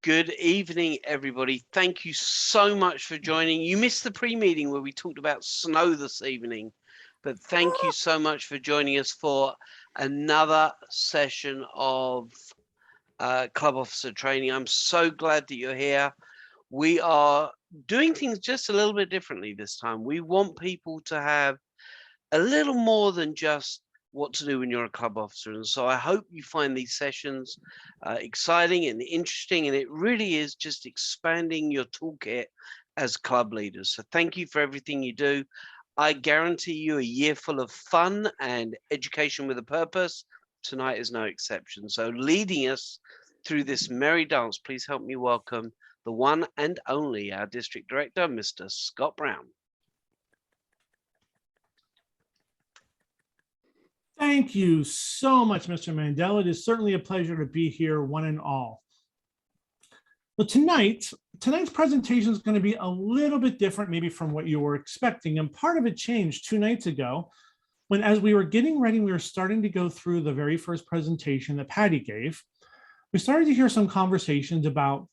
Good evening, everybody. Thank you so much for joining. You missed the pre-meeting where we talked about snow this evening, but thank you so much for joining us for another session of Club Officer Training. I'm so glad that you're here. We are doing things just a little bit differently this time. We want people to have a little more than just what to do when you're a club officer. And so I hope you find these sessions exciting and interesting, and it really is just expanding your toolkit as club leaders. So thank you for everything you do. I guarantee you a year full of fun and education with a purpose. Tonight is no exception. So leading us through this merry dance, please help me welcome the one and only, our district director, Mr. Scott Brown. Thank you so much, Mr. Mandel. It is certainly a pleasure to be here, one and all. Well, tonight's presentation is going to be a little bit different, maybe from what you were expecting. And part of it changed 2 nights ago, when as we were getting ready, we were starting to go through the very first presentation that Patty gave. We started to hear some conversations about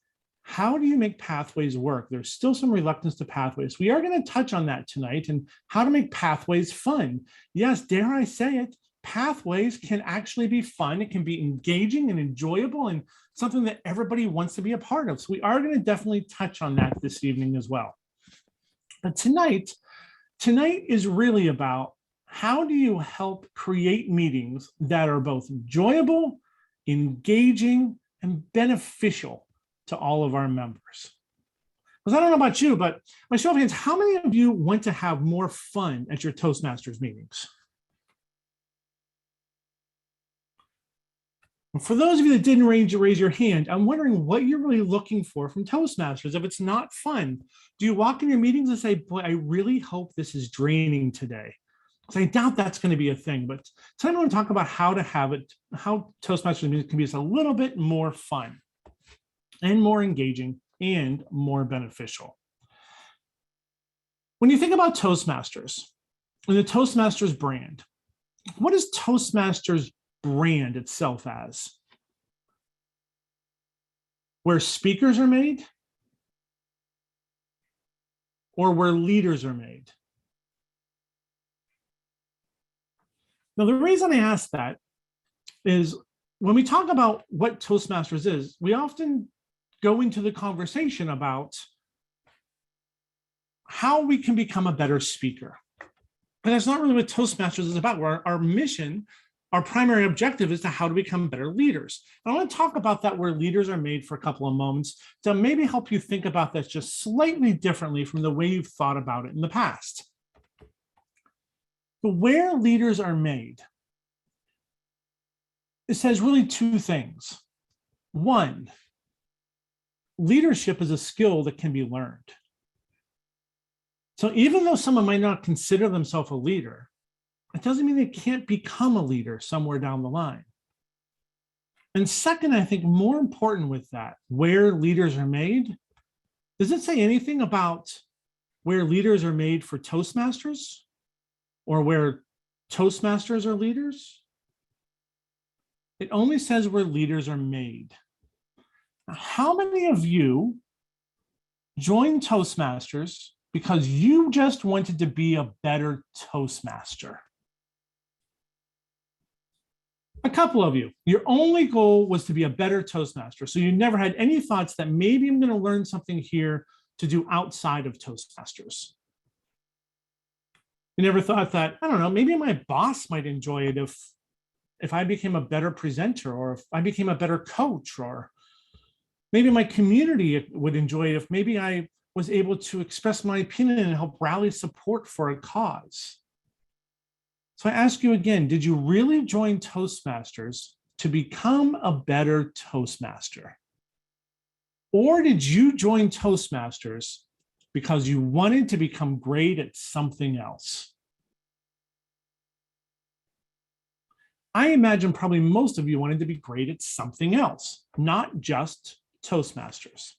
how do you make pathways work? There's still some reluctance to pathways. We are going to touch on that tonight and how to make pathways fun. Yes, dare I say it, pathways can actually be fun. It can be engaging and enjoyable and something that everybody wants to be a part of. So we are going to definitely touch on that this evening as well. But tonight is really about how do you help create meetings that are both enjoyable, engaging, and beneficial to all of our members. Because I don't know about you, but by show of hands, how many of you want to have more fun at your Toastmasters meetings? For those of you that didn't raise your hand, I'm wondering what you're really looking for from Toastmasters. If it's not fun, do you walk in your meetings and say, boy, I really hope this is draining today? Because I doubt that's going to be a thing. But tonight I want to talk about how to have it, how Toastmasters meetings can be just a little bit more fun and more engaging and more beneficial. When you think about Toastmasters and the Toastmasters brand, what does Toastmasters brand itself as? Where speakers are made or where leaders are made? Now, the reason I ask that is when we talk about what Toastmasters is, we often go into the conversation about how we can become a better speaker. And that's not really what Toastmasters is about. Where our mission, our primary objective is to how to become better leaders. And I want to talk about that where leaders are made for a couple of moments to maybe help you think about that just slightly differently from the way you've thought about it in the past. But where leaders are made, it says really 2 things. 1, leadership is a skill that can be learned. So even though someone might not consider themselves a leader, it doesn't mean they can't become a leader somewhere down the line. And second, I think more important with that, where leaders are made, does it say anything about where leaders are made for Toastmasters or where Toastmasters are leaders? It only says where leaders are made. Now, how many of you joined Toastmasters because you just wanted to be a better Toastmaster? A couple of you. Your only goal was to be a better Toastmaster. So you never had any thoughts that maybe I'm going to learn something here to do outside of Toastmasters. You never thought that, I don't know, maybe my boss might enjoy it if I became a better presenter, or if I became a better coach, or maybe my community would enjoy it if maybe I was able to express my opinion and help rally support for a cause. So I ask you again, did you really join Toastmasters to become a better Toastmaster? Or did you join Toastmasters because you wanted to become great at something else? I imagine probably most of you wanted to be great at something else, not just Toastmasters.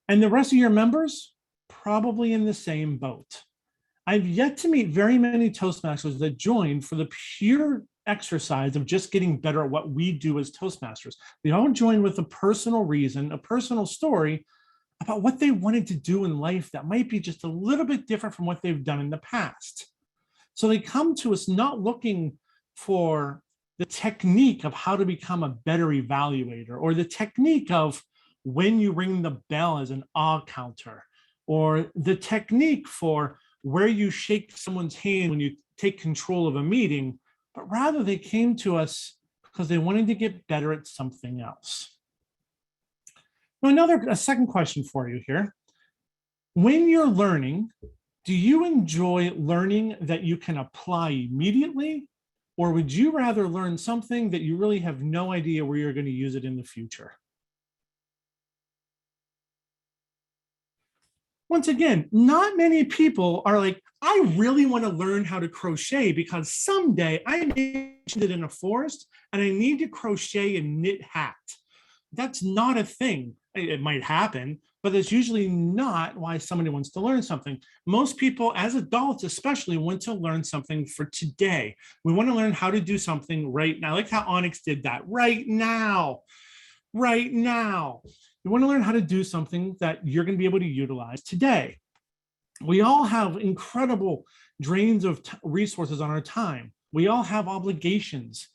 And the rest of your members, probably in the same boat. I've yet to meet very many Toastmasters that joined for the pure exercise of just getting better at what we do as Toastmasters. They all join with a personal reason, a personal story about what they wanted to do in life that might be just a little bit different from what they've done in the past. So they come to us not looking for the technique of how to become a better evaluator, or the technique of when you ring the bell as an ah counter, or the technique for where you shake someone's hand when you take control of a meeting, but rather they came to us because they wanted to get better at something else. Now, a second question for you here. When you're learning, do you enjoy learning that you can apply immediately, or would you rather learn something that you really have no idea where you're going to use it in the future? Once again, not many people are like, I really want to learn how to crochet because someday I mentioned it in a forest and I need to crochet a knit hat. That's not a thing. It might happen, but it's usually not why somebody wants to learn something. Most people, as adults especially, want to learn something for today. We want to learn how to do something right now, like how Onyx did that right now. Right now. You want to learn how to do something that you're going to be able to utilize today. We all have incredible drains of resources on our time. We all have obligations,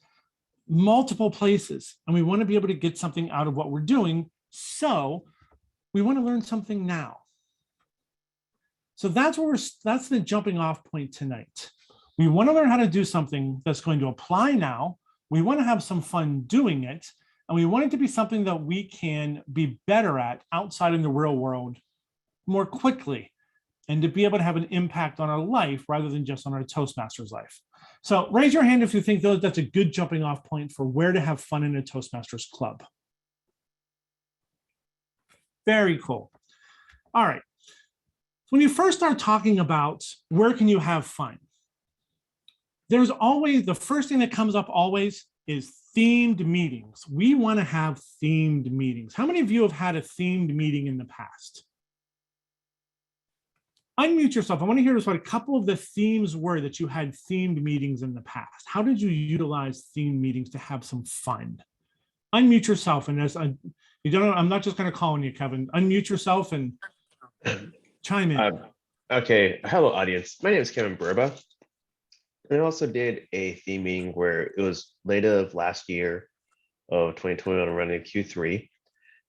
multiple places, and we want to be able to get something out of what we're doing. So we want to learn something now. So that's the jumping off point tonight. We want to learn how to do something that's going to apply now. We want to have some fun doing it. And we want it to be something that we can be better at outside in the real world more quickly, and to be able to have an impact on our life rather than just on our Toastmasters life. So raise your hand if you think that's a good jumping off point for where to have fun in a Toastmasters club. Very cool. All right. When you first start talking about where can you have fun, there's always, the first thing that comes up always is themed meetings. We want to have themed meetings. How many of you have had a themed meeting in the past? Unmute yourself. I want to hear what a couple of the themes were that you had themed meetings in the past. How did you utilize themed meetings to have some fun? Unmute yourself, and as you don't know, I'm not just going to call on you, Kevin. Unmute yourself and chime in. Okay, hello audience. My name is Kevin Burba. And I also did a theme meeting where it was late of last year of 2021 running Q3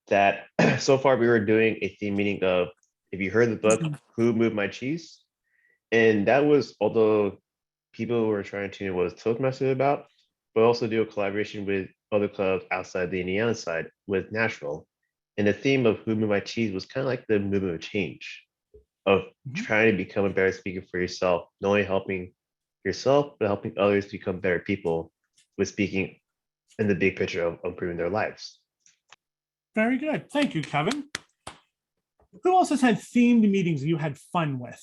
that so far we were doing a theme meeting of, if you heard the book, Who Moved My Cheese? And that was, although people were trying to know what Toastmasters about, but also do a collaboration with other clubs outside the Indiana side with Nashville. And the theme of Who Moved My Cheese was kind of like the movement of change, of trying to become a better speaker for yourself, not only helping yourself, but helping others become better people with speaking in the big picture of improving their lives. Very good. Thank you, Kevin. Who else has had themed meetings that you had fun with?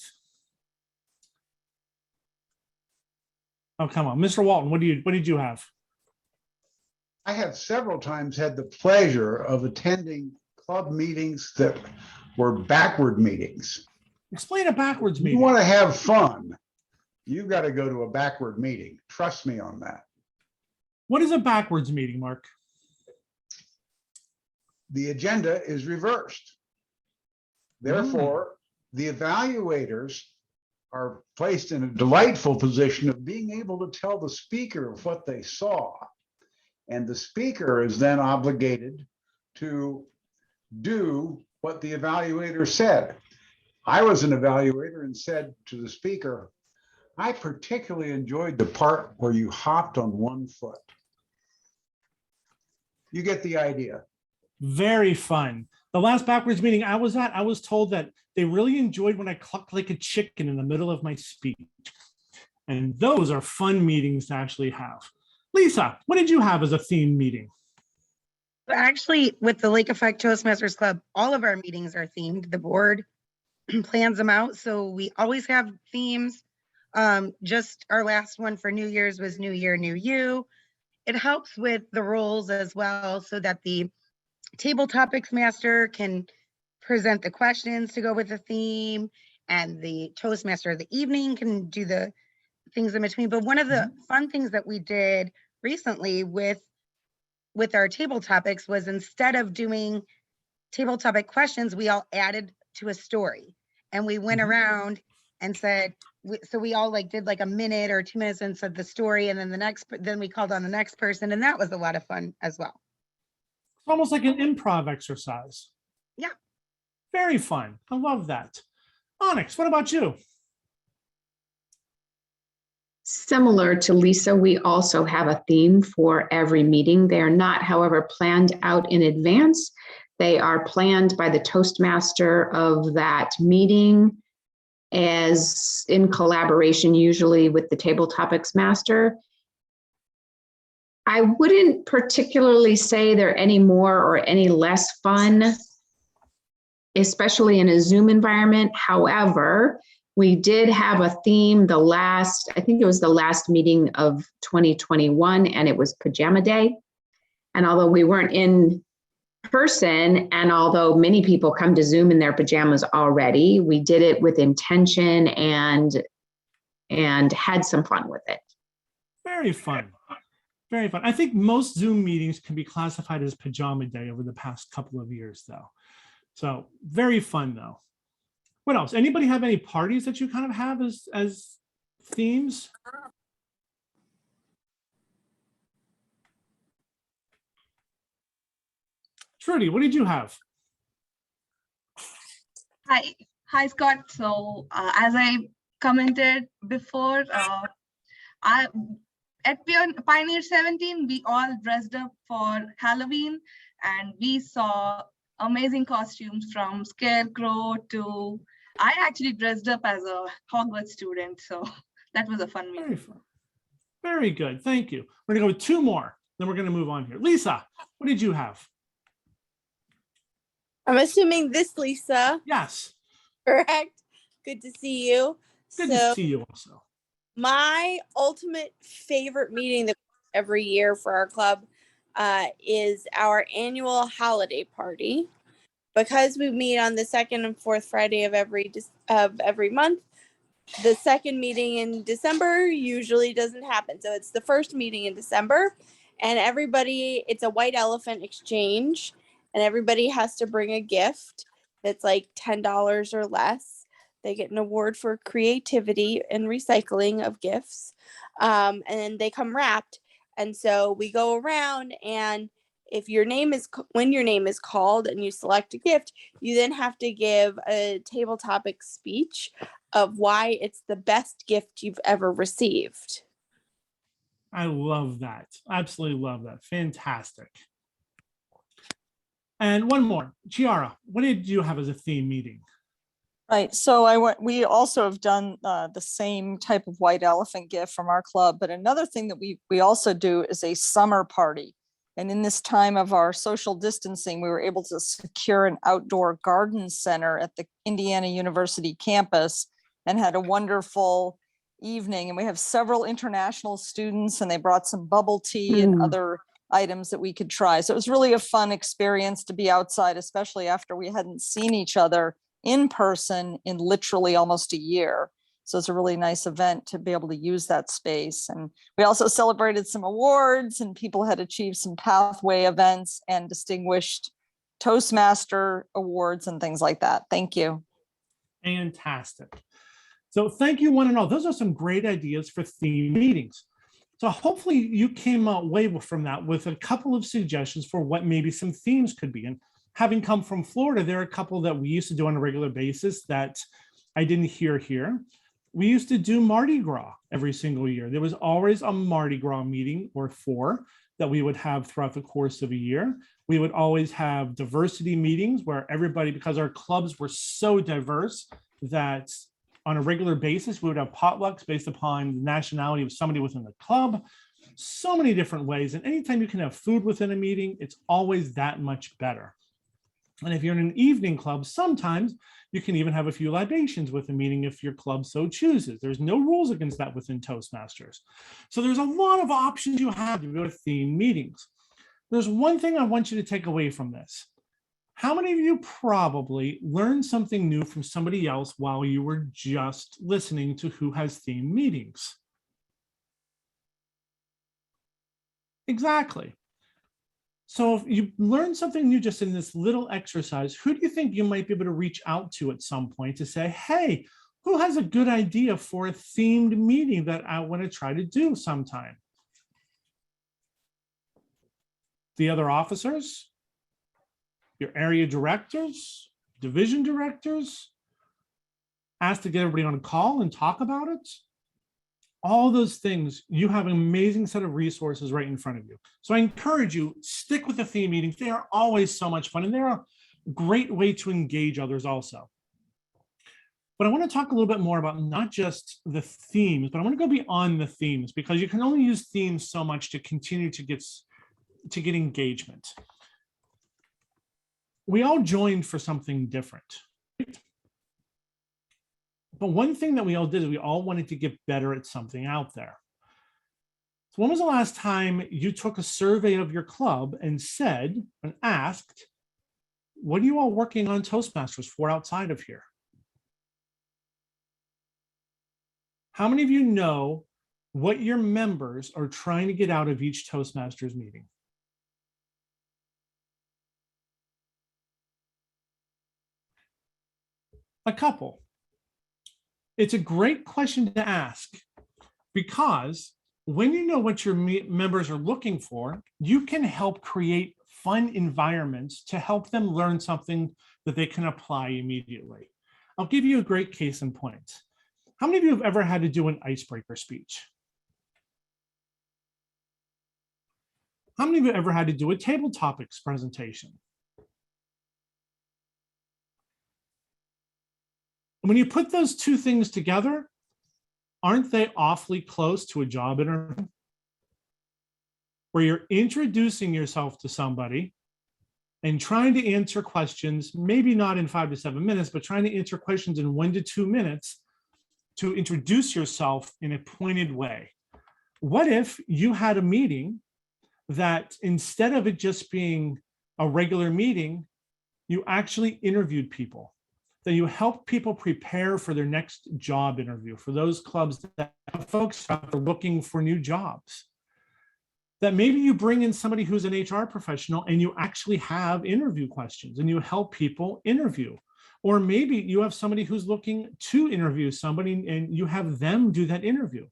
Oh, come on. Mr. Walton, what did you have? I have several times had the pleasure of attending club meetings that were backward meetings. Explain a backwards meeting. You want to have fun, you've got to go to a backward meeting. Trust me on that. What is a backwards meeting, Mark? The agenda is reversed. Therefore, the evaluators are placed in a delightful position of being able to tell the speaker of what they saw. And the speaker is then obligated to do what the evaluator said. I was an evaluator and said to the speaker, I particularly enjoyed the part where you hopped on one foot. You get the idea. Very fun. The last backwards meeting I was at, I was told that they really enjoyed when I clucked like a chicken in the middle of my speech. And those are fun meetings to actually have. Lisa, what did you have as a theme meeting? Actually, with the Lake Effect Toastmasters Club, all of our meetings are themed. The board plans them out. So we always have themes. Just our last one for New Year's was New Year, New You. It helps with the roles as well so that the table topics master can present the questions to go with the theme, and the Toastmaster of the evening can do the things in between. But one of the fun things that we did recently with our table topics was, instead of doing table topic questions, we all added to a story, and we went around and said, so we all like did like a minute or 2 minutes and said the story, and then we called on the next person, and that was a lot of fun as well. It's almost like an improv exercise. Yeah. Very fun. I love that. Onyx, what about you? Similar to Lisa, we also have a theme for every meeting. They are not, however, planned out in advance. They are planned by the Toastmaster of that meeting, as in collaboration usually with the Table Topics Master. I wouldn't particularly say they're any more or any less fun, especially in a Zoom environment. However, we did have a theme I think it was the last meeting of 2021, and it was Pajama Day. And although we weren't in person, and although many people come to Zoom in their pajamas already, we did it with intention and had some fun with it. Very fun. Very fun. I think most Zoom meetings can be classified as Pajama Day over the past couple of years, though. So very fun, though. What else? Anybody have any parties that you kind of have as themes? Trudy, what did you have? Hi, Scott. So as I commented before, at Pioneer 17, we all dressed up for Halloween, and we saw amazing costumes from Scarecrow to, I actually dressed up as a Hogwarts student. So that was a fun meeting. Very fun. Very good. Thank you. We're going to go with 2 more, then we're going to move on here. Lisa, what did you have? I'm assuming this Lisa. Yes. Correct. Good to see you. Good to see you also. My ultimate favorite meeting that every year for our club is our annual holiday party. Because we meet on the 2nd and 4th Friday of every month, the second meeting in December usually doesn't happen. So it's the first meeting in December, and it's a white elephant exchange, and everybody has to bring a gift that's like $10 or less. They get an award for creativity and recycling of gifts, and they come wrapped. And so we go around, and when your name is called and you select a gift, you then have to give a table topic speech of why it's the best gift you've ever received. I love that. Absolutely love that. Fantastic. And one more, Chiara, what did you have as a theme meeting? Right. So we also have done the same type of white elephant gift from our club. But another thing that we also do is a summer party. And in this time of our social distancing, we were able to secure an outdoor garden center at the Indiana University campus and had a wonderful evening. And we have several international students, and they brought some bubble tea and other items that we could try. So it was really a fun experience to be outside, especially after we hadn't seen each other in person in literally almost a year. So it's a really nice event to be able to use that space. And we also celebrated some awards, and people had achieved some pathway events and distinguished Toastmaster awards and things like that. Thank you. Fantastic. So thank you, one and all. Those are some great ideas for theme meetings. So hopefully you came away from that with a couple of suggestions for what maybe some themes could be. And having come from Florida, there are a couple that we used to do on a regular basis that I didn't hear here. We used to do Mardi Gras every single year. There was always a Mardi Gras meeting or 4 that we would have throughout the course of a year. We would always have diversity meetings where everybody, because our clubs were so diverse that on a regular basis, we would have potlucks based upon the nationality of somebody within the club. So many different ways. And anytime you can have food within a meeting, it's always that much better. And if you're in an evening club, sometimes you can even have a few libations with a meeting if your club so chooses. There's no rules against that within Toastmasters. So there's a lot of options you have to go to theme meetings. There's one thing I want you to take away from this. How many of you probably learned something new from somebody else while you were just listening to who has theme meetings? Exactly. So if you learn something new just in this little exercise, who do you think you might be able to reach out to at some point to say, hey, who has a good idea for a themed meeting that I want to try to do sometime? The other officers, your area directors, division directors, ask to get everybody on a call and talk about it. All those things, you have an amazing set of resources right in front of you. So I encourage you, stick with the theme meetings. They are always so much fun, and they're a great way to engage others also. But I want to talk a little bit more about not just the themes, but I want to go beyond the themes, because you can only use themes so much to continue to get engagement. We all joined for something different. But one thing that we all did is we all wanted to get better at something out there. So when was the last time you took a survey of your club and said and asked, what are you all working on Toastmasters for outside of here? How many of you know what your members are trying to get out of each Toastmasters meeting? A couple. It's a great question to ask, because when you know what your members are looking for, you can help create fun environments to help them learn something that they can apply immediately. I'll give you a great case in point. How many of you have ever had to do an icebreaker speech? How many of you ever had to do a table topics presentation? When you put those two things together, aren't they awfully close to a job interview? Where you're introducing yourself to somebody and trying to answer questions, maybe not in 5 to 7 minutes, but trying to answer questions in 1 to 2 minutes to introduce yourself in a pointed way. What if you had a meeting that instead of it just being a regular meeting, you actually interviewed people, that you help people prepare for their next job interview, for those clubs that have folks are looking for new jobs? That maybe you bring in somebody who's an HR professional and you actually have interview questions and you help people interview. Or maybe you have somebody who's looking to interview somebody and you have them do that interview.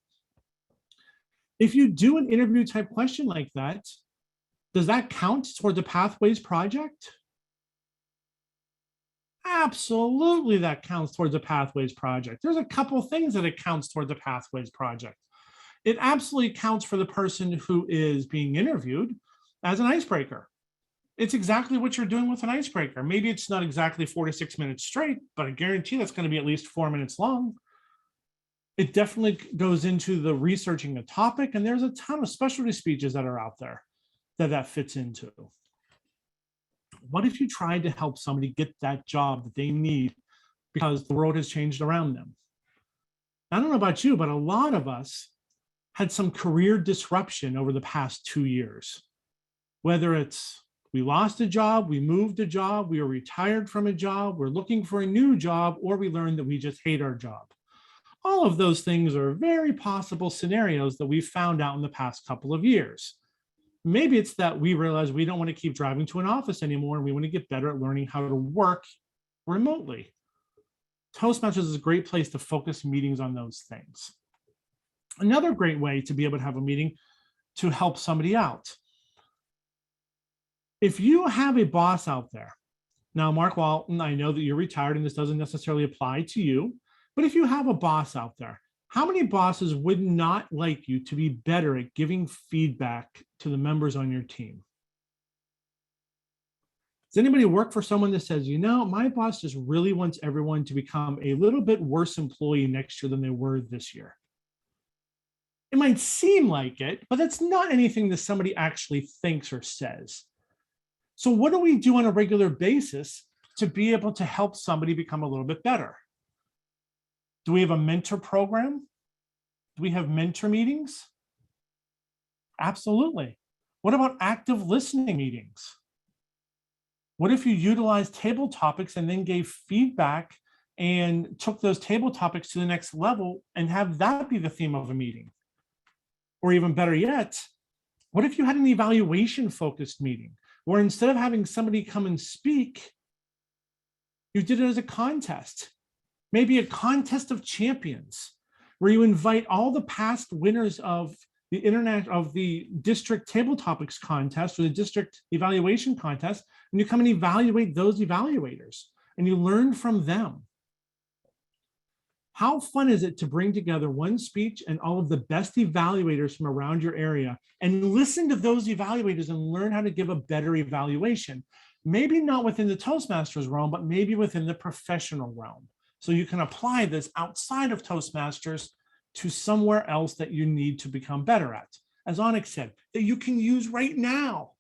If you do an interview type question like that, does that count towards the Pathways project? Absolutely, that counts towards the Pathways project. There's a couple things that it counts towards the Pathways project. It absolutely counts for the person who is being interviewed as an icebreaker. It's exactly what you're doing with an icebreaker. Maybe it's not exactly 4 to 6 minutes straight, but I guarantee that's going to be at least 4 minutes long. It definitely goes into the researching the topic, and there's a ton of specialty speeches that are out there that fits into. What if you tried to help somebody get that job that they need because the world has changed around them? I don't know about you, but a lot of us had some career disruption over the past 2 years. Whether it's we lost a job, we moved a job, we were retired from a job, we're looking for a new job, or we learned that we just hate our job. All of those things are very possible scenarios that we've found out in the past couple of years. Maybe it's that we realize we don't want to keep driving to an office anymore and we want to get better at learning how to work remotely. Toastmasters is a great place to focus meetings on those things. Another great way to be able to have a meeting to help somebody out. If you have a boss out there, now Mark Walton, I know that you're retired and this doesn't necessarily apply to you, but if you have a boss out there, how many bosses would not like you to be better at giving feedback to the members on your team? Does anybody work for someone that says, you know, my boss just really wants everyone to become a little bit worse employee next year than they were this year? It might seem like it, but that's not anything that somebody actually thinks or says. So what do we do on a regular basis to be able to help somebody become a little bit better? Do we have a mentor program? Do we have mentor meetings? Absolutely. What about active listening meetings? What if you utilized table topics and then gave feedback and took those table topics to the next level and have that be the theme of a meeting? Or even better yet, What if you had an evaluation focused meeting where instead of having somebody come and speak, you did it as a contest, maybe a contest of champions, where you invite all the past winners of the district table topics contest or the district evaluation contest, and you come and evaluate those evaluators and you learn from them. How fun is it to bring together one speech and all of the best evaluators from around your area and listen to those evaluators and learn how to give a better evaluation? Maybe not within the Toastmasters realm, but maybe within the professional realm. So you can apply this outside of Toastmasters to somewhere else that you need to become better at. As Onyx said, that you can use right now.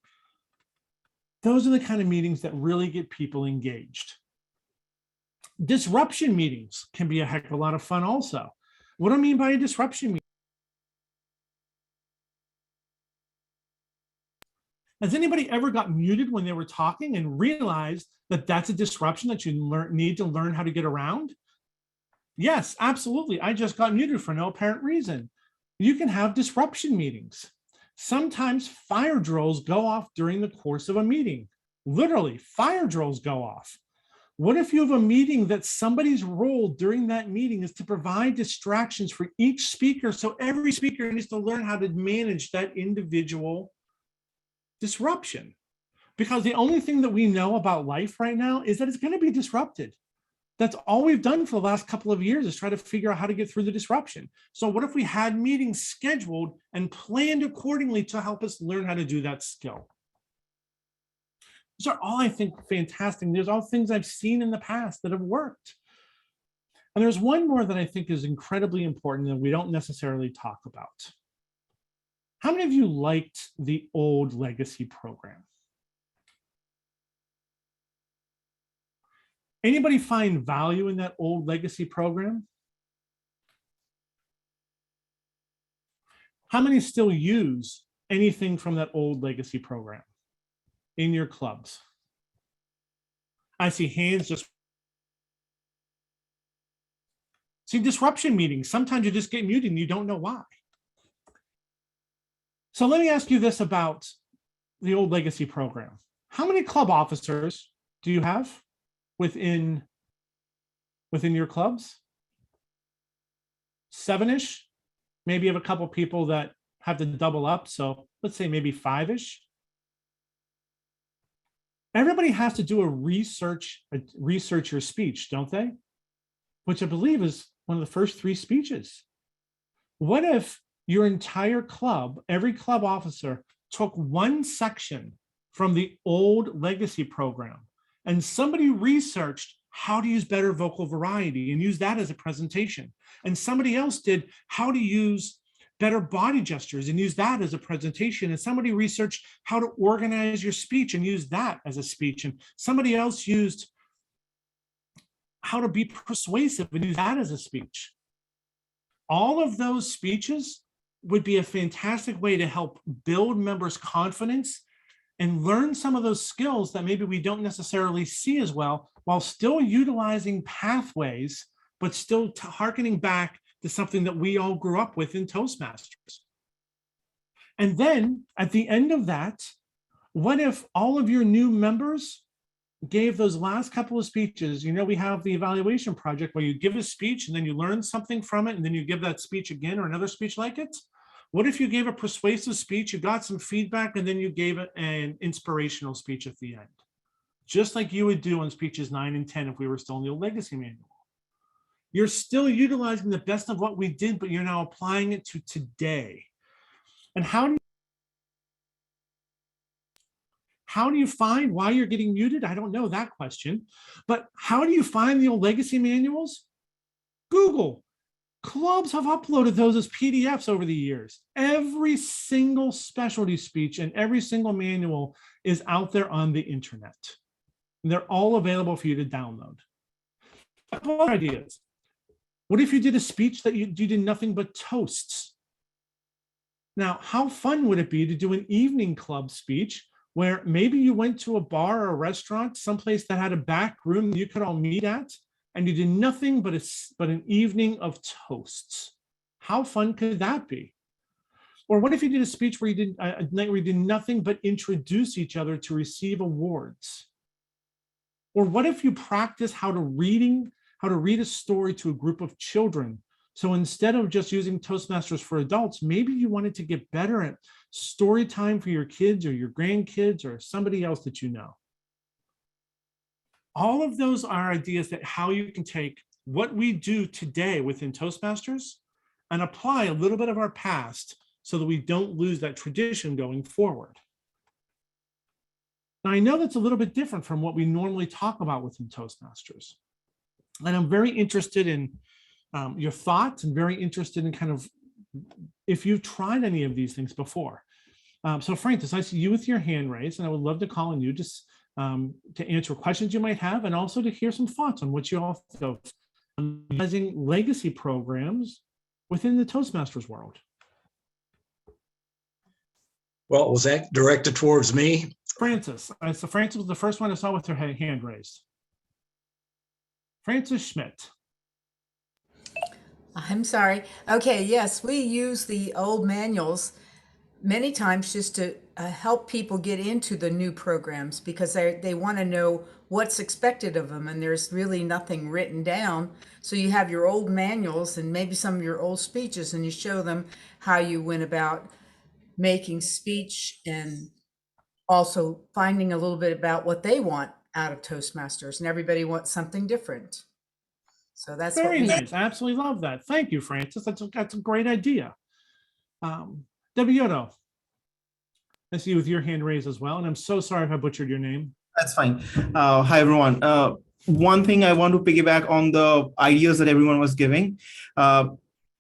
Those are the kind of meetings that really get people engaged. Disruption meetings can be a heck of a lot of fun also. What do I mean by a disruption meeting? Has anybody ever got muted when they were talking and realized that that's a disruption that you need to learn how to get around? Yes, absolutely. I just got muted for no apparent reason. You can have disruption meetings. Sometimes fire drills go off during the course of a meeting. Literally, fire drills go off. What if you have a meeting that somebody's role during that meeting is to provide distractions for each speaker, so every speaker needs to learn how to manage that individual disruption? Because the only thing that we know about life right now is that it's going to be disrupted. That's all we've done for the last couple of years, is try to figure out how to get through the disruption. So what if we had meetings scheduled and planned accordingly to help us learn how to do that skill? These are all, I think, fantastic. There's all things I've seen in the past that have worked. And there's one more that I think is incredibly important that we don't necessarily talk about. How many of you liked the old legacy program? Anybody find value in that old legacy program? How many still use anything from that old legacy program in your clubs? I see hands just. See, disruption meetings, sometimes you just get muted and you don't know why. So let me ask you this about the old legacy program. How many club officers do you have within your clubs? 7-ish. Maybe you have a couple people that have to double up, so let's say maybe 5-ish. Everybody has to do a research your speech, don't they? Which I believe is one of the first 3 speeches. What if your entire club, every club officer, took one section from the old legacy program and somebody researched how to use better vocal variety and use that as a presentation, and somebody else did how to use better body gestures and use that as a presentation, and somebody researched how to organize your speech and use that as a speech, and somebody else used how to be persuasive and use that as a speech. All of those speeches would be a fantastic way to help build members' confidence and learn some of those skills that maybe we don't necessarily see as well, while still utilizing pathways, but still hearkening back to something that we all grew up with in Toastmasters. And then at the end of that, what if all of your new members gave those last couple of speeches? You know, we have the evaluation project where you give a speech and then you learn something from it, and then you give that speech again or another speech like it. What if you gave a persuasive speech, you got some feedback, and then you gave an inspirational speech at the end? Just like you would do on speeches 9 and 10 if we were still in the old legacy manual. You're still utilizing the best of what we did, but you're now applying it to today. And how do you find why you're getting muted? I don't know that question. But how do you find the old legacy manuals? Google. Clubs have uploaded those as PDFs over the years. Every single specialty speech and every single manual is out there on the internet. And they're all available for you to download. A couple other ideas. What if you did a speech that you did nothing but toasts? Now, how fun would it be to do an evening club speech where maybe you went to a bar or a restaurant, someplace that had a back room you could all meet at, and you did nothing but an evening of toasts? How fun could that be? Or what if you did a speech where you did a night where you did nothing but introduce each other to receive awards? Or what if you practice how to read a story to a group of children? So instead of just using Toastmasters for adults, maybe you wanted to get better at story time for your kids or your grandkids or somebody else that you know. All of those are ideas that how you can take what we do today within Toastmasters and apply a little bit of our past so that we don't lose that tradition going forward. Now, I know that's a little bit different from what we normally talk about within Toastmasters. And I'm very interested in your thoughts and very interested in kind of if you've tried any of these things before. So Francis, I see you with your hand raised, and I would love to call on you just to answer questions you might have and also to hear some thoughts on what you all think of using legacy programs within the Toastmasters world. Well, was that directed towards me? Francis. So Francis was the first one I saw with her hand raised. Francis Schmidt. I'm sorry. Okay, yes, we use the old manuals many times just to help people get into the new programs because they want to know what's expected of them, and there's really nothing written down. So you have your old manuals and maybe some of your old speeches, and you show them how you went about making speech and also finding a little bit about what they want out of Toastmasters, and everybody wants something different. So that's very nice. I absolutely love that. Thank you, Francis. That's a great idea. Debbie Yodo, I see you with your hand raised as well, and I'm so sorry if I butchered your name. That's fine. Hi, everyone. One thing I want to piggyback on the ideas that everyone was giving.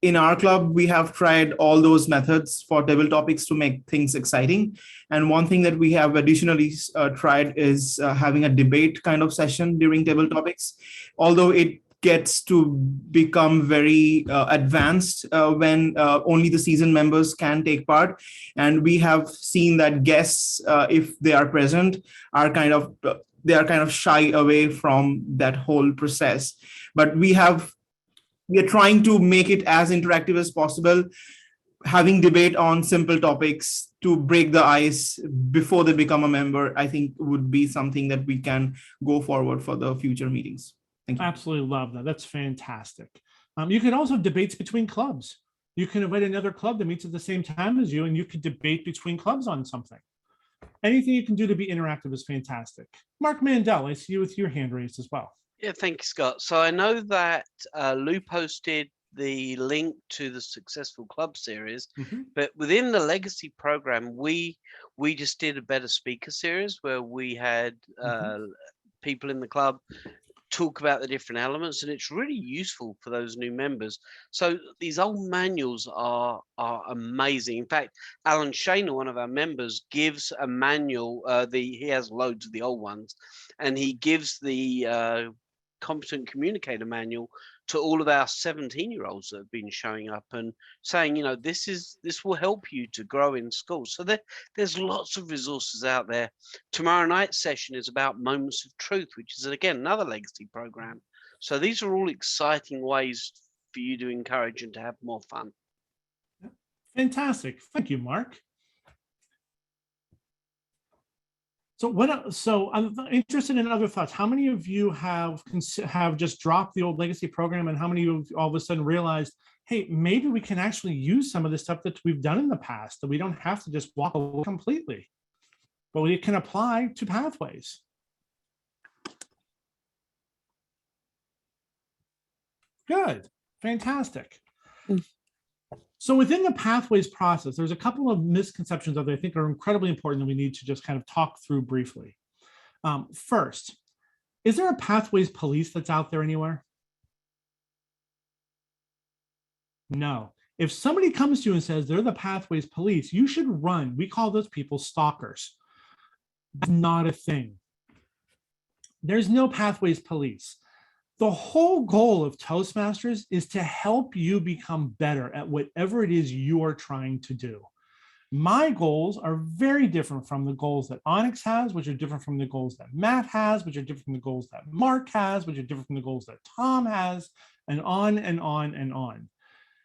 In our club, we have tried all those methods for table topics to make things exciting. And one thing that we have additionally tried is having a debate kind of session during table topics. Although it gets to become very advanced when only the seasoned members can take part. And we have seen that guests, if they are present, are kind of shy away from that whole process. But we are trying to make it as interactive as possible, having debate on simple topics to break the ice before they become a member, I think would be something that we can go forward for the future meetings. Thank you. Absolutely love that. That's fantastic. You could also have debates between clubs. You can invite another club that meets at the same time as you, and you could debate between clubs on something. Anything you can do to be interactive is fantastic. Mark Mandel, I see you with your hand raised as well. Yeah, thank you, Scott. So I know that Lou posted the link to the Successful Club series, but within the Legacy program, we just did a Better Speaker series where we had people in the club talk about the different elements, and it's really useful for those new members. So these old manuals are amazing. In fact, Alan Shaner, one of our members, gives a manual. He has loads of the old ones, and he gives the Competent Communicator manual to all of our 17-year-olds that have been showing up and saying, you know, this will help you to grow in school. So there's lots of resources out there. Tomorrow night's session is about Moments of Truth, which is again another legacy program. So these are all exciting ways for you to encourage and to have more fun. Fantastic. Thank you, Mark. So I'm interested in other thoughts. How many of you have just dropped the old legacy program, and how many of you all of a sudden realized, hey, maybe we can actually use some of the stuff that we've done in the past, that we don't have to just walk away completely, but we can apply to Pathways. Good, fantastic. So within the Pathways process, there's a couple of misconceptions that I think are incredibly important that we need to just kind of talk through briefly. First, is there a Pathways police that's out there anywhere? No. If somebody comes to you and says they're the Pathways police, you should run. We call those people stalkers. That's not a thing. There's no Pathways police. The whole goal of Toastmasters is to help you become better at whatever it is you are trying to do. My goals are very different from the goals that Onyx has, which are different from the goals that Matt has, which are different from the goals that Mark has, which are different from the goals that Tom has, and on and on and on.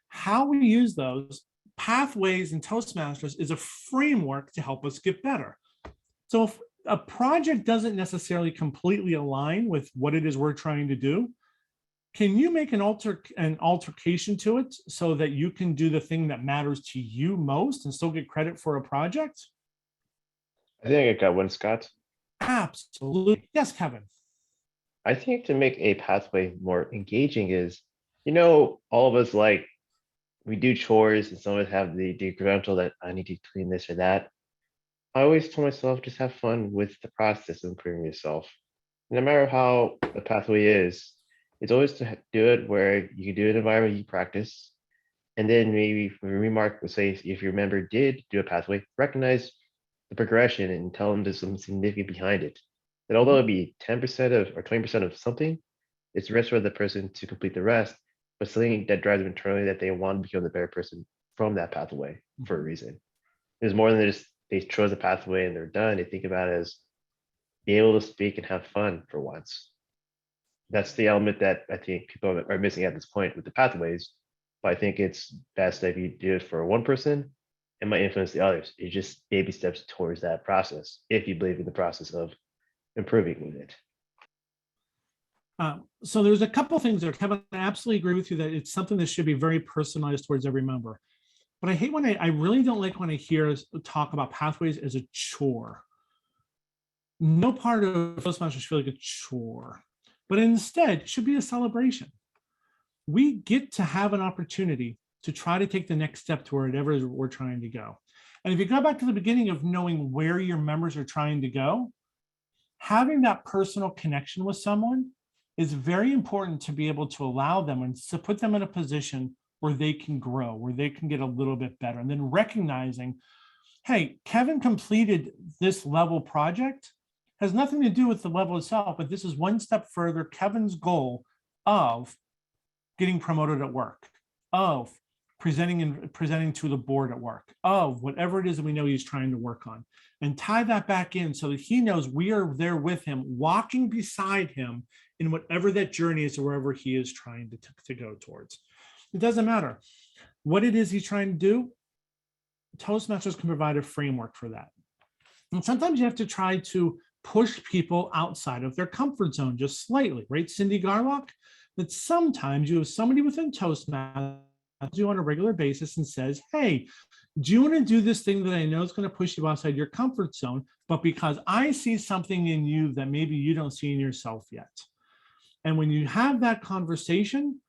How we use those Pathways and Toastmasters is a framework to help us get better. So if a project doesn't necessarily completely align with what it is we're trying to do, can you make an altercation to it so that you can do the thing that matters to you most and still get credit for a project? I think I got one, Scott. Absolutely. Yes, Kevin. I think to make a pathway more engaging is, all of us we do chores and some of us have the incremental that I need to clean this or that. I always tell myself, just have fun with the process of improving yourself. No matter how the pathway is, it's always to do it where you can do an environment you practice. And then maybe remark, say, if your member did do a pathway, recognize the progression and tell them there's something significant behind it. That although it be 10% of or 20% of something, it's the rest for the person to complete the rest, but something that drives them internally that they want to become the better person from that pathway for a reason. There's more than just they chose a pathway and they're done. They think about it as being able to speak and have fun for once. That's the element that I think people are missing at this point with the pathways. But I think it's best if you do it for one person, it might influence the others. It's just baby steps towards that process if you believe in the process of improving with it. So there's a couple things there, Kevin. I absolutely agree with you that it's something that should be very personalized towards every member. But I hate when I really don't like when I hear us talk about pathways as a chore. No part of Toastmasters should feel like a chore, but instead it should be a celebration. We get to have an opportunity to try to take the next step to wherever we're trying to go. And if you go back to the beginning of knowing where your members are trying to go, having that personal connection with someone is very important to be able to allow them and to put them in a position where they can grow, where they can get a little bit better. And then recognizing, hey, Kevin completed this level project, has nothing to do with the level itself, but this is one step further. Kevin's goal of getting promoted at work, of presenting to the board at work, of whatever it is that we know he's trying to work on, and tie that back in so that he knows we are there with him, walking beside him in whatever that journey is or wherever he is trying to go towards. It doesn't matter what it is he's trying to do. Toastmasters can provide a framework for that. And sometimes you have to try to push people outside of their comfort zone just slightly, right, Cindy Garlock? That sometimes you have somebody within Toastmasters you on a regular basis and says, hey, do you want to do this thing that I know is going to push you outside your comfort zone, but because I see something in you that maybe you don't see in yourself yet. And when you have that conversation,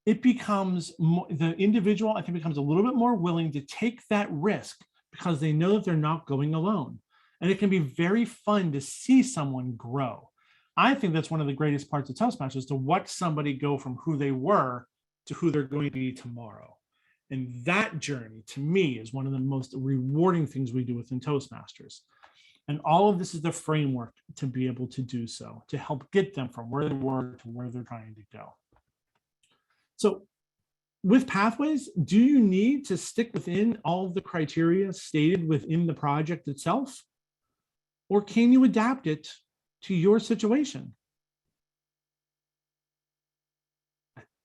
it becomes the individual, I think, becomes a little bit more willing to take that risk because they know that they're not going alone. And it can be very fun to see someone grow. I think that's one of the greatest parts of Toastmasters, to watch somebody go from who they were to who they're going to be tomorrow. And that journey, to me, is one of the most rewarding things we do within Toastmasters. And all of this is the framework to be able to do so, to help get them from where they were to where they're trying to go. So with pathways, do you need to stick within all of the criteria stated within the project itself? Or can you adapt it to your situation?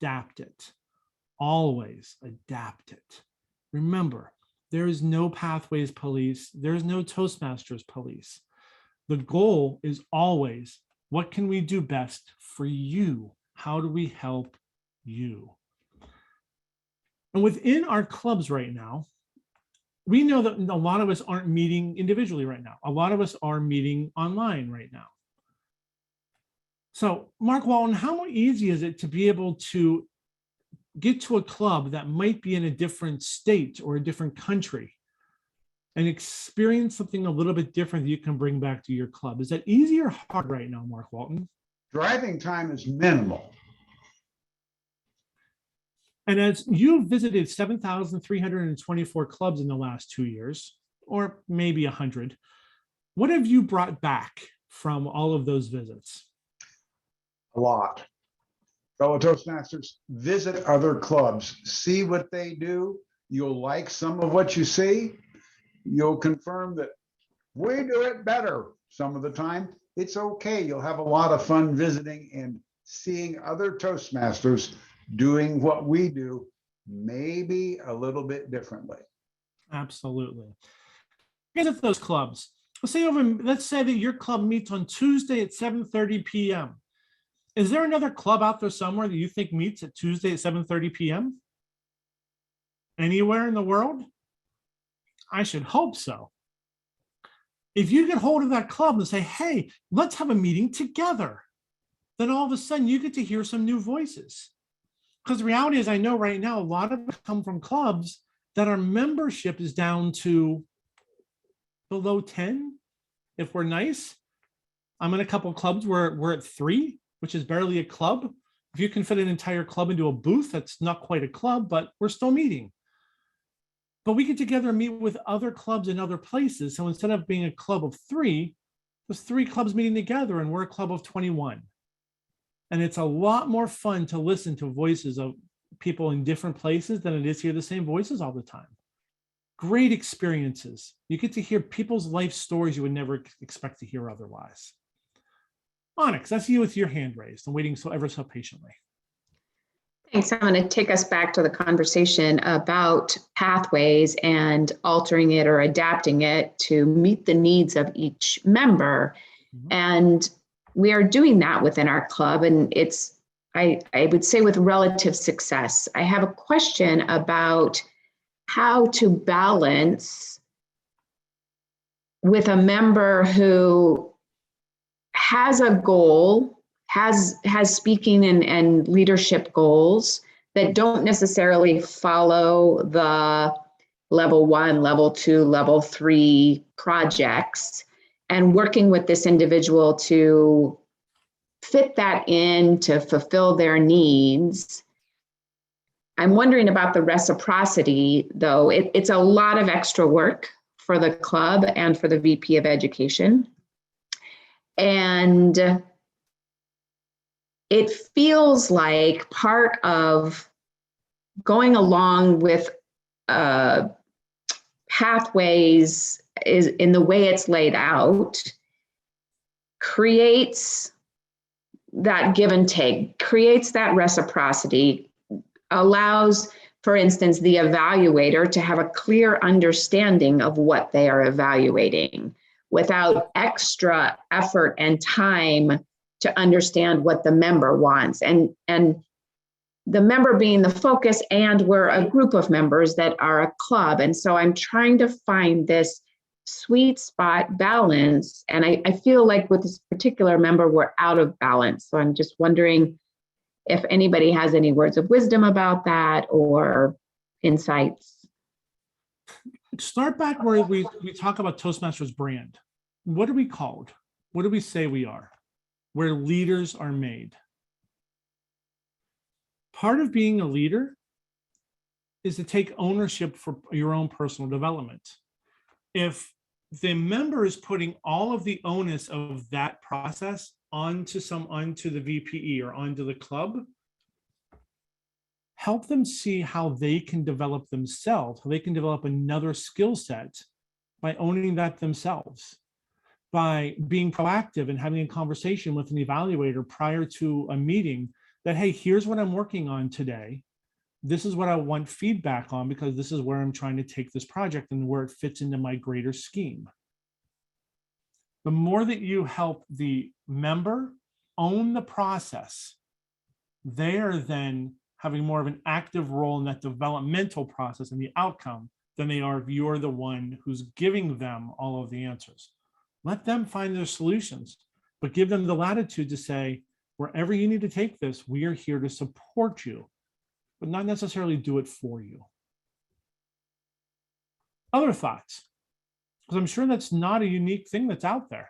Adapt it. Always adapt it. Remember, there is no pathways police. There is no Toastmasters police. The goal is always, what can we do best for you? How do we help you? And within our clubs right now, we know that a lot of us aren't meeting individually right now. A lot of us are meeting online right now. So, Mark Walton, how easy is it to be able to get to a club that might be in a different state or a different country and experience something a little bit different that you can bring back to your club? Is that easy or hard right now, Mark Walton? Driving time is minimal. And as you've visited 7,324 clubs in the last 2 years, or maybe 100, what have you brought back from all of those visits? A lot. Fellow Toastmasters, visit other clubs, see what they do. You'll like some of what you see. You'll confirm that we do it better some of the time. It's okay. You'll have a lot of fun visiting and seeing other Toastmasters doing what we do maybe a little bit differently. Absolutely. At those clubs, let's say that your club meets on Tuesday at 7:30 p.m. Is there another club out there somewhere that you think meets at Tuesday at 7:30 p.m.? Anywhere in the world? I should hope so. If you get hold of that club and say, hey, let's have a meeting together, then all of a sudden you get to hear some new voices. Because the reality is, I know right now, a lot of them come from clubs that our membership is down to below 10, if we're nice. I'm in a couple of clubs where we're at 3, which is barely a club. If you can fit an entire club into a booth, that's not quite a club, but we're still meeting. But we get together and meet with other clubs in other places. So instead of being a club of 3, there's 3 clubs meeting together and we're a club of 21. And it's a lot more fun to listen to voices of people in different places than it is hear the same voices all the time. Great experiences. You get to hear people's life stories you would never expect to hear otherwise. Onyx, that's you with your hand raised and waiting ever so patiently. Thanks. I'm going to take us back to the conversation about pathways and altering it or adapting it to meet the needs of each member. Mm-hmm. And we are doing that within our club. And it's, I would say, with relative success. I have a question about how to balance with a member who has a goal, has speaking and leadership goals that don't necessarily follow the level 1, level 2, level 3 projects, and working with this individual to fit that in to fulfill their needs. I'm wondering about the reciprocity, though. It's a lot of extra work for the club and for the VP of Education. And it feels like part of going along with pathways is in the way it's laid out, creates that give and take, creates that reciprocity, allows, for instance, the evaluator to have a clear understanding of what they are evaluating without extra effort and time to understand what the member wants, and the member being the focus, and we're a group of members that are a club. And so I'm trying to find this sweet spot balance. And I feel like with this particular member, we're out of balance. So I'm just wondering if anybody has any words of wisdom about that or insights. Start back where we talk about Toastmasters brand. What are we called? What do we say we are? Where leaders are made. Part of being a leader is to take ownership for your own personal development. If the member is putting all of the onus of that process onto the VPE or onto the club, help them see how they can develop themselves, how they can develop another skill set by owning that themselves, by being proactive and having a conversation with an evaluator prior to a meeting that, hey, here's what I'm working on today. This is what I want feedback on because this is where I'm trying to take this project and where it fits into my greater scheme. The more that you help the member own the process, they are then having more of an active role in that developmental process and the outcome than they are if you're the one who's giving them all of the answers. Let them find their solutions, but give them the latitude to say, wherever you need to take this, we are here to support you, but not necessarily do it for you. Other thoughts? Because I'm sure that's not a unique thing that's out there.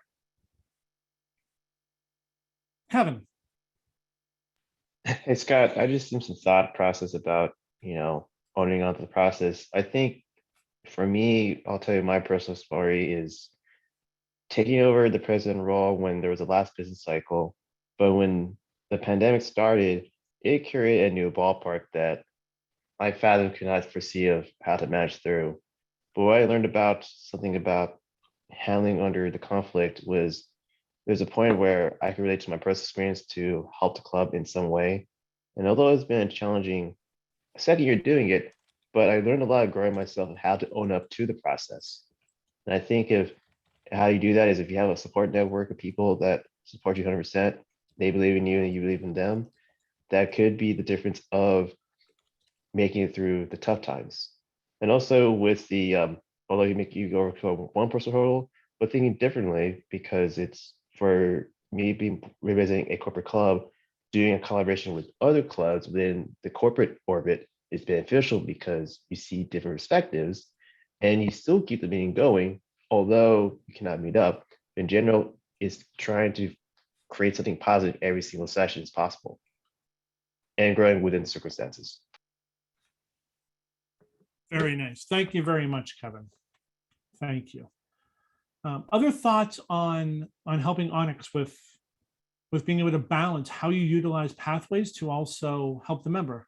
Kevin. Hey, Scott, I just did some thought process about, owning on to the process. I think for me, I'll tell you my personal story is taking over the president role when there was the last business cycle. But when the pandemic started, it created a new ballpark that my fathom could not foresee of how to manage through. But what I learned about handling under the conflict was there's a point where I could relate to my personal experience to help the club in some way. And although it's been a challenging second year doing it, but I learned a lot of growing myself of how to own up to the process. And I think if how you do that is if you have a support network of people that support you 100%, they believe in you and you believe in them, that could be the difference of making it through the tough times. And also with the, although you go to a one person hurdle, but thinking differently because it's for me being representing a corporate club, doing a collaboration with other clubs within the corporate orbit is beneficial because you see different perspectives and you still keep the meeting going, although you cannot meet up. In general, is trying to create something positive every single session as possible and growing within the circumstances. Very nice. Thank you very much, Kevin. Thank you. Other thoughts on helping Onyx with being able to balance how you utilize pathways to also help the member?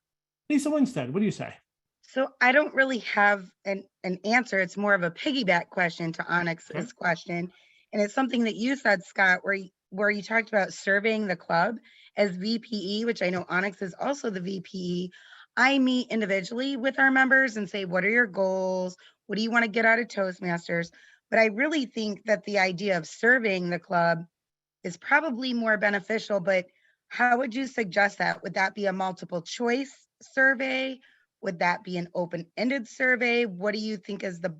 Lisa Winstead, what do you say? So I don't really have an answer. It's more of a piggyback question to Onyx's question. And it's something that you said, Scott, where you talked about surveying the club as VPE, which I know Onyx is also the VPE. I meet individually with our members and say, what are your goals? What do you want to get out of Toastmasters? But I really think that the idea of surveying the club is probably more beneficial, but how would you suggest that? Would that be a multiple choice survey? Would that be an open-ended survey? What do you think is the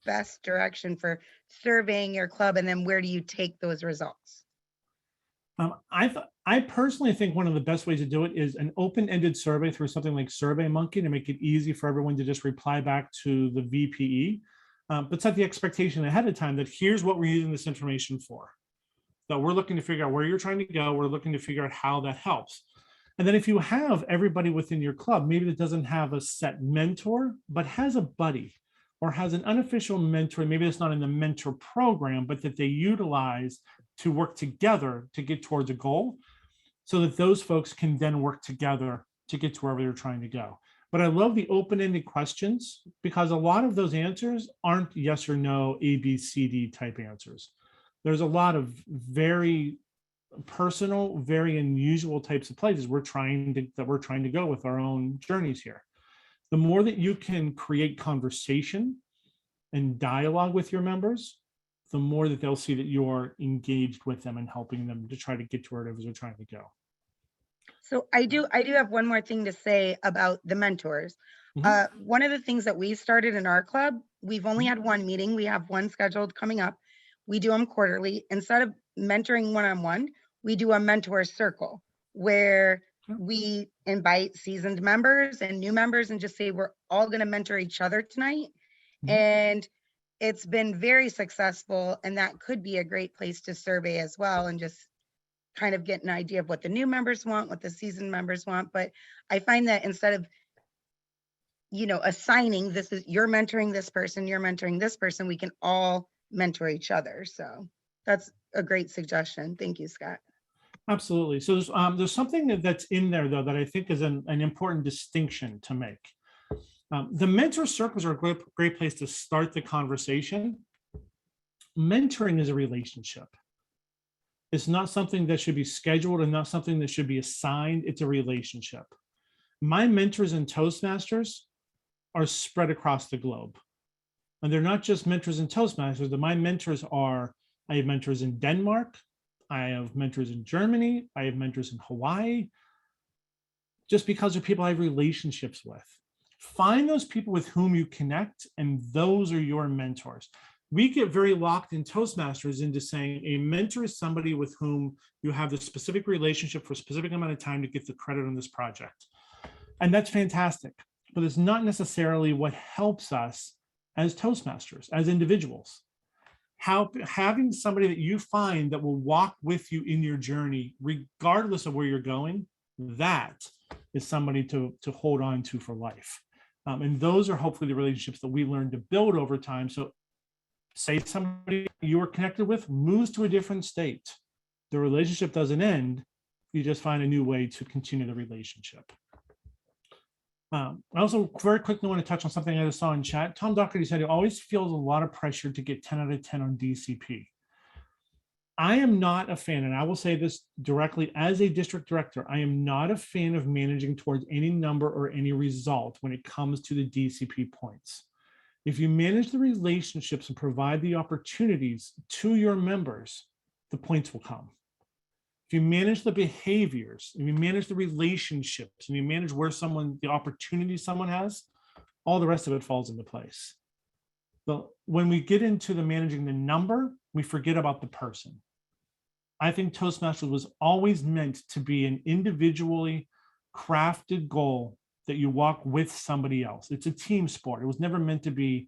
best direction for surveying your club? And then where do you take those results? I personally think one of the best ways to do it is an open-ended survey through something like SurveyMonkey to make it easy for everyone to just reply back to the VPE, but set the expectation ahead of time that here's what we're using this information for. That we're looking to figure out where you're trying to go. We're looking to figure out how that helps. And then if you have everybody within your club, maybe that doesn't have a set mentor, but has a buddy or has an unofficial mentor, maybe it's not in the mentor program, but that they utilize to work together to get towards a goal so that those folks can then work together to get to wherever they're trying to go. But I love the open-ended questions because a lot of those answers aren't yes or no, A, B, C, D type answers. There's a lot of very personal, very unusual types of places we're trying to go with our own journeys here. The more that you can create conversation and dialogue with your members, the more that they'll see that you're engaged with them and helping them to try to get to wherever they're trying to go. So I do have one more thing to say about the mentors. One of the things that we started in our club, we've only had one meeting. We have one scheduled coming up. We do them quarterly. Instead of mentoring one-on-one, we do a mentor circle where we invite seasoned members and new members and just say, we're all going to mentor each other tonight. And it's been very successful. And that could be a great place to survey as well and just kind of get an idea of what the new members want, what the seasoned members want. But I find that instead of, assigning this is you're mentoring this person, you're mentoring this person, we can all mentor each other. So that's a great suggestion. Thank you, Scott. Absolutely. So there's something that's in there though that I think is an important distinction to make. The mentor circles are a great place to start the conversation. Mentoring is a relationship. It's not something that should be scheduled and not something that should be assigned. It's a relationship. My mentors in Toastmasters are spread across the globe. And they're not just mentors in Toastmasters. My mentors are, I have mentors in Denmark. I have mentors in Germany. I have mentors in Hawaii. Just because they're people I have relationships with. Find those people with whom you connect, and those are your mentors. We get very locked in Toastmasters into saying a mentor is somebody with whom you have this specific relationship for a specific amount of time to get the credit on this project. And that's fantastic, but it's not necessarily what helps us as Toastmasters, as individuals. Having somebody that you find that will walk with you in your journey, regardless of where you're going, that is somebody to hold on to for life. And those are hopefully the relationships that we learn to build over time. So say somebody you were connected with moves to a different state. The relationship doesn't end. You just find a new way to continue the relationship. I also very quickly want to touch on something I just saw in chat. Tom Doherty said he always feels a lot of pressure to get 10 out of 10 on DCP. I am not a fan, and I will say this directly as a district director, I am not a fan of managing towards any number or any result when it comes to the DCP points. If you manage the relationships and provide the opportunities to your members, the points will come. If you manage the behaviors, if you manage the relationships, and you manage where the opportunity someone has, all the rest of it falls into place. But when we get into the managing the number, we forget about the person. I think Toastmasters was always meant to be an individually crafted goal that you walk with somebody else. It's a team sport. It was never meant to be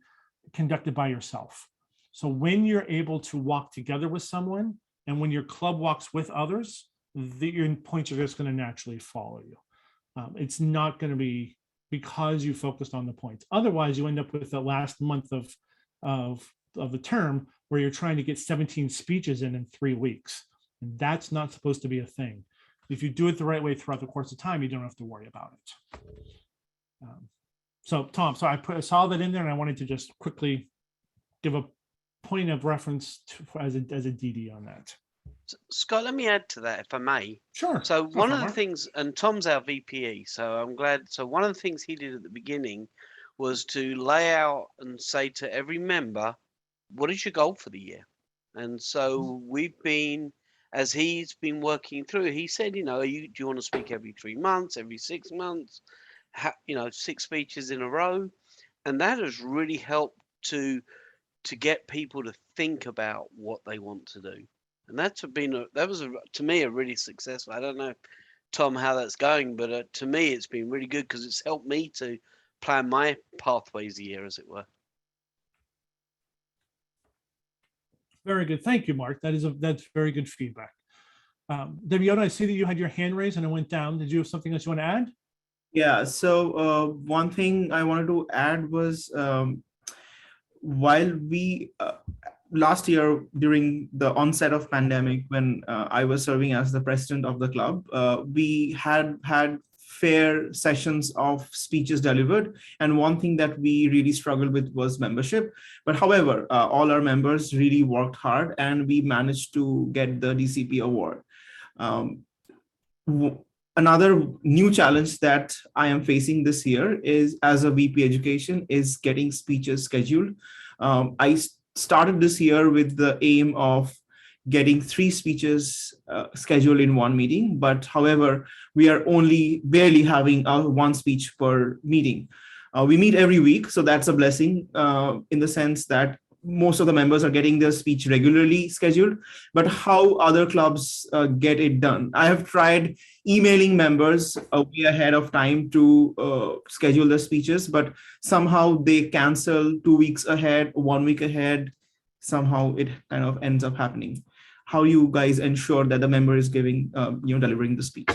conducted by yourself. So when you're able to walk together with someone, and when your club walks with others, your points are just going to naturally follow you. It's not going to be because you focused on the points. Otherwise, you end up with the last month of the term where you're trying to get 17 speeches in 3 weeks. And that's not supposed to be a thing. If you do it the right way throughout the course of time, you don't have to worry about it. So Tom, so I saw that in there, and I wanted to just quickly give a point of reference as a DD on that. Scott, let me add to that, if I may. Sure. So Go one for of it, the Mark. things, and Tom's our VPE, so I'm glad. So one of the things he did at the beginning was to lay out and say to every member, what is your goal for the year? And so we've been, as he's been working through, he said, you know, do you want to speak every 3 months, every 6 months, 6 speeches in a row? And that has really helped to get people to think about what they want to do. And that was to me a really successful. I don't know, Tom, how that's going, but to me it's been really good because it's helped me to plan my pathways a year, as it were. Very good. Thank you, Mark. That's very good feedback. Debiota, I see that you had your hand raised and it went down. Did you have something else you want to add? Yeah, so one thing I wanted to add was while we last year during the onset of pandemic, when I was serving as the president of the club, we had fair sessions of speeches delivered. And one thing that we really struggled with was membership. But however, all our members really worked hard and we managed to get the DCP award. Another new challenge that I am facing this year is, as a VP education, is getting speeches scheduled. I started this year with the aim of getting 3 speeches scheduled in one meeting, but however, we are only barely having 1 speech per meeting. We meet every week, so that's a blessing in the sense that most of the members are getting their speech regularly scheduled, but how other clubs get it done. I have tried emailing members a way ahead of time to schedule their speeches, but somehow they cancel 2 weeks ahead, 1 week ahead. Somehow it kind of ends up happening. How you guys ensure that the member is giving, delivering the speech?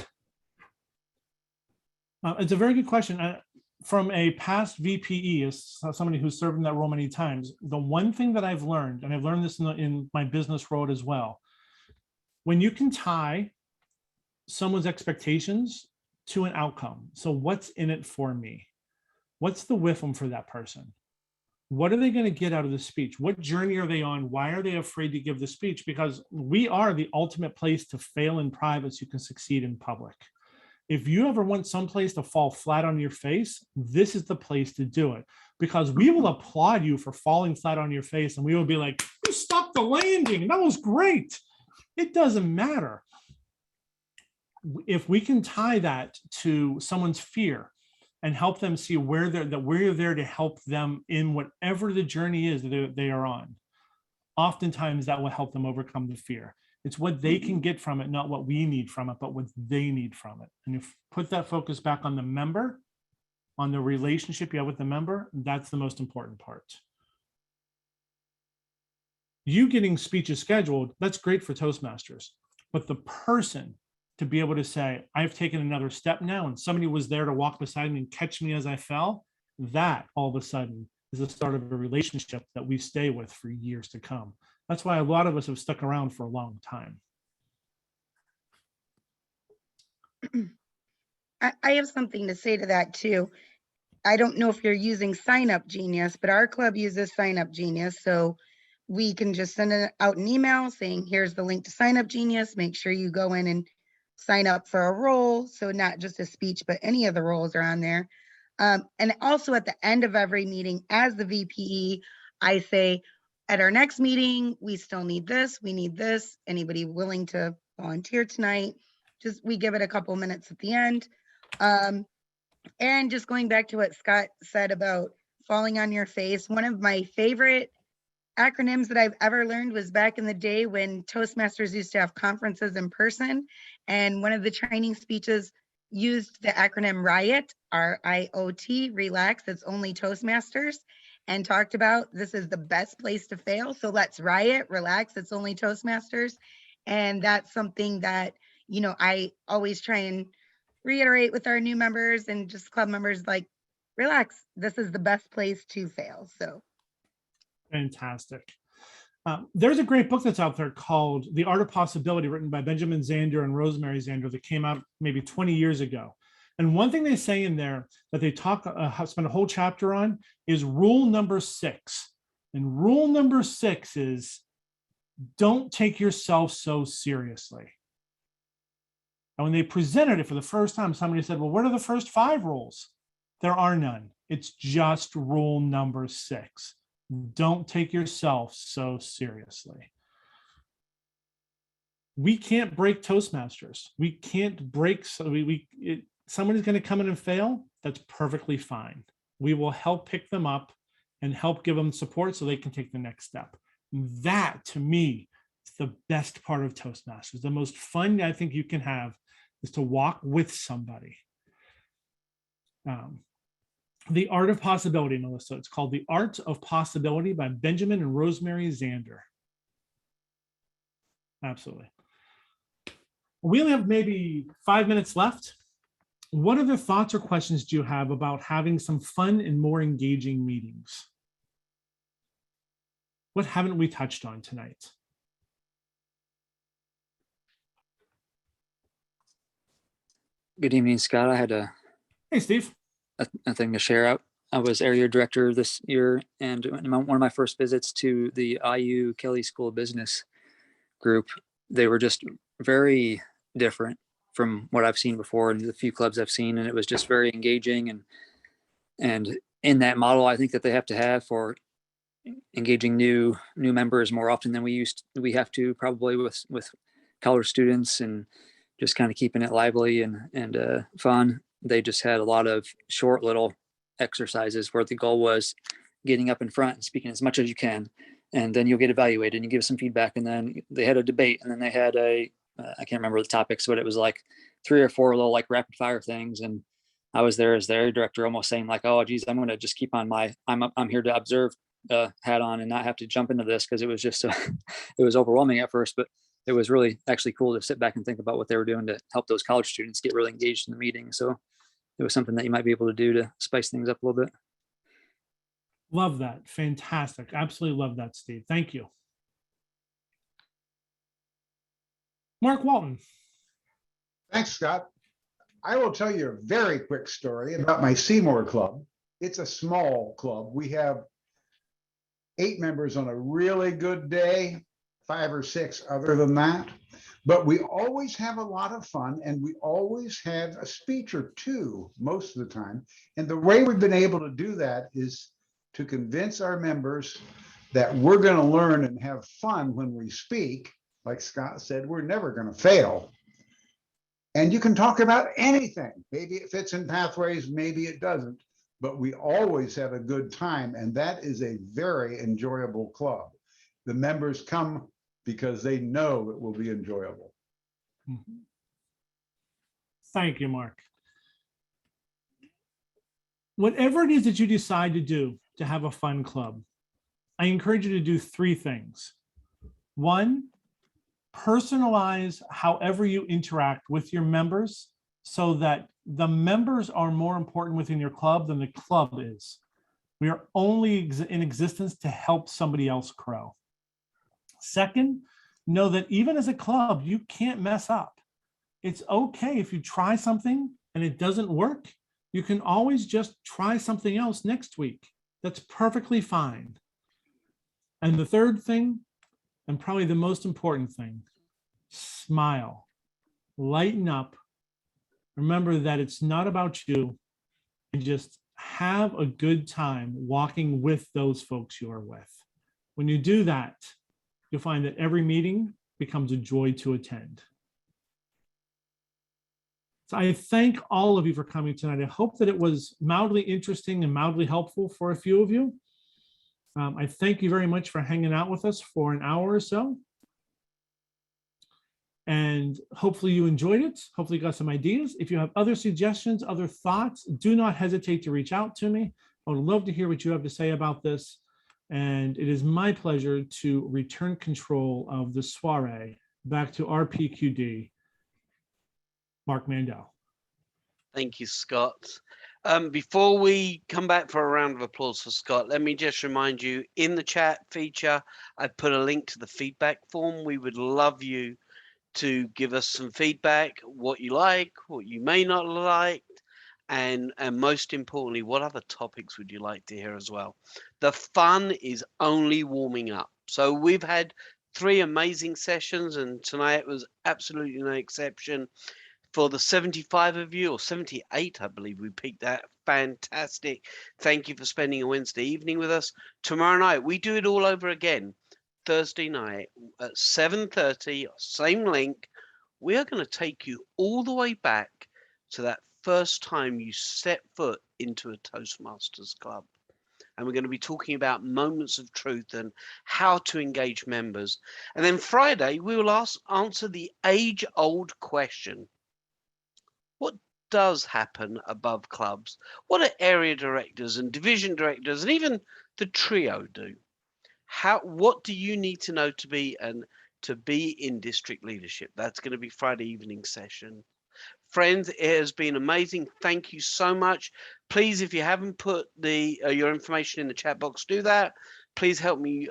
It's a very good question. From a past VPE, as somebody who's served in that role many times, the one thing that I've learned, and I've learned this in my business road as well, when you can tie someone's expectations to an outcome. So what's in it for me? What's the WIFM for that person? What are they going to get out of the speech? What journey are they on? Why are they afraid to give the speech? Because we are the ultimate place to fail in private so you can succeed in public. If you ever want someplace to fall flat on your face, this is the place to do it, because we will applaud you for falling flat on your face and we will be like, you stopped the landing. That was great. It doesn't matter. If we can tie that to someone's fear and help them see where we're there to help them in whatever the journey is that they are on, oftentimes that will help them overcome the fear. It's what they can get from it, not what we need from it, but what they need from it. And if you put that focus back on the member, on the relationship you have with the member, that's the most important part. You getting speeches scheduled, that's great for Toastmasters, but the person to be able to say, I've taken another step now and somebody was there to walk beside me and catch me as I fell, that all of a sudden is the start of a relationship that we stay with for years to come. That's why a lot of us have stuck around for a long time. I have something to say to that too. I don't know if you're using Sign Up Genius, but our club uses Sign Up Genius. So we can just send out an email saying, here's the link to Sign Up Genius. Make sure you go in and sign up for a role. So not just a speech, but any of the roles are on there. And also at the end of every meeting as the VPE, I say, at our next meeting, we still need this, we need this. Anybody willing to volunteer tonight? Just, we give it a couple minutes at the end. And just going back to what Scott said about falling on your face, one of my favorite acronyms that I've ever learned was back in the day when Toastmasters used to have conferences in person. And one of the training speeches used the acronym RIOT, R-I-O-T, relax, it's only Toastmasters, and talked about this is the best place to fail. So let's riot, relax, it's only Toastmasters. And that's something that, you know, I always try and reiterate with our new members and just club members, like, relax, this is the best place to fail. So fantastic. There's a great book that's out there called The Art of Possibility, written by Benjamin Zander and Rosemary Zander, that came out maybe 20 years ago. And one thing they say in there that they spend a whole chapter on is rule number 6. And rule number 6 is, don't take yourself so seriously. And when they presented it for the first time, somebody said, well, what are the first 5 rules? There are none. It's just rule number 6. Don't take yourself so seriously. We can't break Toastmasters. We can't break, somebody's going to come in and fail. That's perfectly fine. We will help pick them up and help give them support so they can take the next step. That, to me, is the best part of Toastmasters. The most fun I think you can have is to walk with somebody. The Art of Possibility, Melissa. It's called The Art of Possibility by Benjamin and Rosemary Zander. Absolutely. We only have maybe 5 minutes left. What other thoughts or questions do you have about having some fun and more engaging meetings? What haven't we touched on tonight? Good evening, Scott. I had Hey, Steve. a thing to share out. I was area director this year, and one of my first visits to the IU Kelly School of Business group, they were just very different from what I've seen before and the few clubs I've seen, and it was just very engaging. And in that model, I think that they have to have for engaging new members more often than we have to, probably with college students, and just kind of keeping it lively and fun. They just had a lot of short little exercises where the goal was getting up in front and speaking as much as you can, and then you'll get evaluated and you give some feedback. And then they had a debate, and then they had I can't remember the topics, but it was like 3 or 4 little like rapid fire things. And I was there as their director, almost saying like, oh geez, I'm going to just keep on my I'm here to observe hat on and not have to jump into this, because it was just it was overwhelming at first, but it was really actually cool to sit back and think about what they were doing to help those college students get really engaged in the meeting. So it was something that you might be able to do to spice things up a little bit. Love that. Fantastic. Absolutely love that, Steve. Thank you. Mark Walton. Thanks, Scott. I will tell you a very quick story about my Seymour Club. It's a small club. We have 8 members on a really good day, 5 or 6 other than that. But we always have a lot of fun, and we always have a speech or 2 most of the time. And the way we've been able to do that is to convince our members that we're going to learn and have fun when we speak. Like Scott said, we're never going to fail. And you can talk about anything. Maybe it fits in pathways, maybe it doesn't, but we always have a good time. And that is a very enjoyable club. The members come because they know it will be enjoyable. Thank you, Mark. Whatever it is that you decide to do to have a fun club, I encourage you to do 3 things. 1, personalize however you interact with your members so that the members are more important within your club than the club is. We are only in existence to help somebody else grow. 2nd, know that even as a club, you can't mess up. It's okay if you try something and it doesn't work. You can always just try something else next week. That's perfectly fine. And the third thing, and probably the most important thing, smile, lighten up. Remember that it's not about you, and just have a good time walking with those folks you are with. When you do that, you'll find that every meeting becomes a joy to attend. So I thank all of you for coming tonight. I hope that it was mildly interesting and mildly helpful for a few of you. I thank you very much for hanging out with us for an hour or so. And hopefully you enjoyed it. Hopefully you got some ideas. If you have other suggestions, other thoughts, do not hesitate to reach out to me. I would love to hear what you have to say about this. And it is my pleasure to return control of the soiree back to RPQD, Mark Mandel. Thank you, Scott. Before we come back for a round of applause for Scott, let me just remind you, in the chat feature, I put a link to the feedback form. We would love you to give us some feedback, what you like, what you may not like, and most importantly, what other topics would you like to hear as well? The fun is only warming up. So we've had 3 amazing sessions, and tonight was absolutely no exception. For the 75 of you, or 78, I believe we peaked at, fantastic. Thank you for spending a Wednesday evening with us. Tomorrow night, we do it all over again. Thursday night at 7:30, same link. We are going to take you all the way back to that first time you set foot into a Toastmasters club. And we're going to be talking about moments of truth and how to engage members. And then Friday, we will answer the age-old question. What does happen above clubs? What do area directors and division directors and even the trio do? What do you need to know to be in district leadership? That's going to be Friday evening session. Friends, it has been amazing. Thank you so much. Please, if you haven't put your information in the chat box, do that. Please help me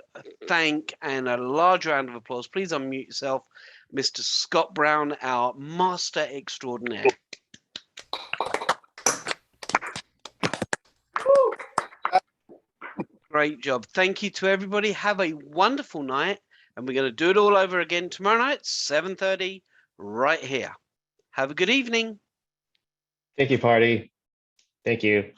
thank, and a large round of applause. Please unmute yourself, Mr. Scott Brown, our master extraordinaire. Great job. Thank you to everybody. Have a wonderful night. And we're going to do it all over again tomorrow night, 7:30, right here. Have a good evening. Thank you, party. Thank you.